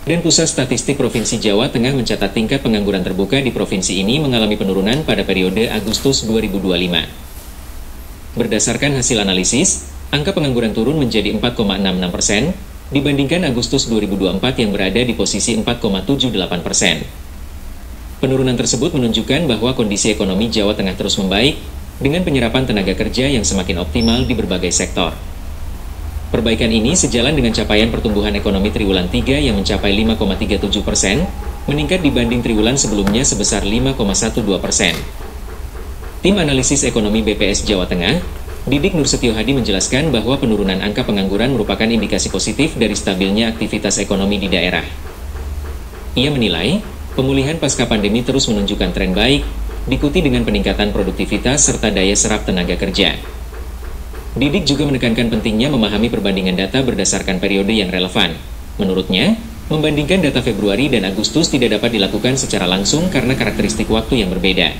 Dan Pusat Statistik Provinsi Jawa Tengah mencatat tingkat pengangguran terbuka di provinsi ini mengalami penurunan pada periode Agustus 2025. Berdasarkan hasil analisis, angka pengangguran turun menjadi 4,66% dibandingkan Agustus 2024 yang berada di posisi 4,78%. Penurunan tersebut menunjukkan bahwa kondisi ekonomi Jawa Tengah terus membaik dengan penyerapan tenaga kerja yang semakin optimal di berbagai sektor. Perbaikan ini sejalan dengan capaian pertumbuhan ekonomi triwulan 3 yang mencapai 5,37%, meningkat dibanding triwulan sebelumnya sebesar 5,12%. Tim Analisis Ekonomi BPS Jawa Tengah, Didik Nur Setio Hadi menjelaskan bahwa penurunan angka pengangguran merupakan indikasi positif dari stabilnya aktivitas ekonomi di daerah. Ia menilai, pemulihan pasca pandemi terus menunjukkan tren baik, diikuti dengan peningkatan produktivitas serta daya serap tenaga kerja. Didik juga menekankan pentingnya memahami perbandingan data berdasarkan periode yang relevan. Menurutnya, membandingkan data Februari dan Agustus tidak dapat dilakukan secara langsung karena karakteristik waktu yang berbeda.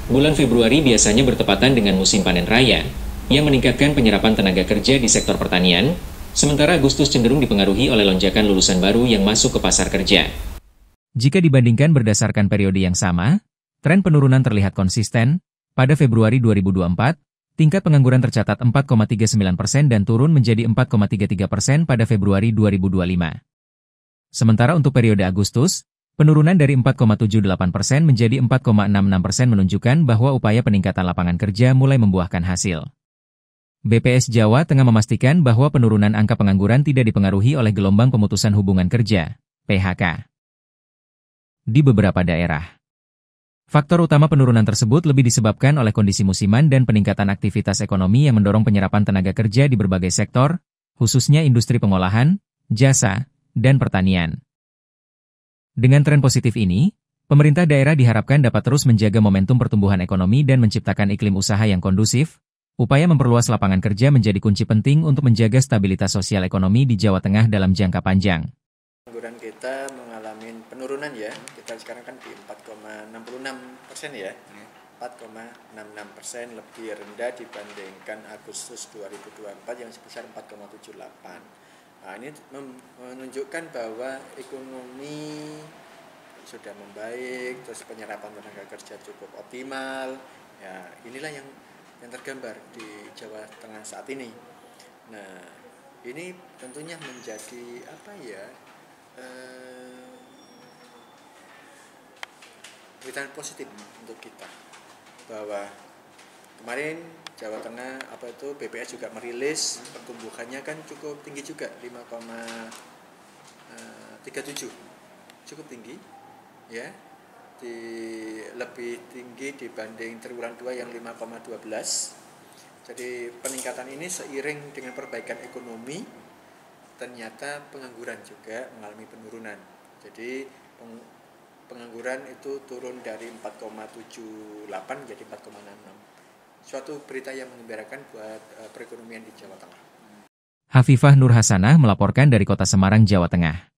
Bulan Februari biasanya bertepatan dengan musim panen raya, yang meningkatkan penyerapan tenaga kerja di sektor pertanian, sementara Agustus cenderung dipengaruhi oleh lonjakan lulusan baru yang masuk ke pasar kerja. Jika dibandingkan berdasarkan periode yang sama, tren penurunan terlihat konsisten. Pada Februari 2024, tingkat pengangguran tercatat 4,39% dan turun menjadi 4,33% pada Februari 2025. Sementara untuk periode Agustus, penurunan dari 4,78% menjadi 4,66% menunjukkan bahwa upaya peningkatan lapangan kerja mulai membuahkan hasil. BPS Jawa Tengah memastikan bahwa penurunan angka pengangguran tidak dipengaruhi oleh gelombang pemutusan hubungan kerja, PHK, di beberapa daerah. Faktor utama penurunan tersebut lebih disebabkan oleh kondisi musiman dan peningkatan aktivitas ekonomi yang mendorong penyerapan tenaga kerja di berbagai sektor, khususnya industri pengolahan, jasa, dan pertanian. Dengan tren positif ini, pemerintah daerah diharapkan dapat terus menjaga momentum pertumbuhan ekonomi dan menciptakan iklim usaha yang kondusif. Upaya memperluas lapangan kerja menjadi kunci penting untuk menjaga stabilitas sosial ekonomi di Jawa Tengah dalam jangka panjang. Pengangguran kita mengalami penurunan ya, kita sekarang kan di 4,66% ya, 4,66% lebih rendah dibandingkan Agustus 2024 yang sebesar 4,78. Nah, ini menunjukkan bahwa ekonomi sudah membaik, terus penyerapan tenaga kerja cukup optimal. Ya, inilah yang tergambar di Jawa Tengah saat ini. Nah, ini tentunya menjadi berita positif untuk kita bahwa kemarin Jawa Tengah BPS juga merilis pertumbuhannya kan cukup tinggi juga 5,37, cukup tinggi ya, lebih tinggi dibanding triwulan 2 yang 5,12. Jadi peningkatan ini seiring dengan perbaikan ekonomi, ternyata pengangguran juga mengalami penurunan. Jadi pengangguran itu turun dari 4,78 menjadi 4,66. Suatu berita yang menggembirakan buat perekonomian di Jawa Tengah. Hafifah Nur Hasanah melaporkan dari Kota Semarang, Jawa Tengah.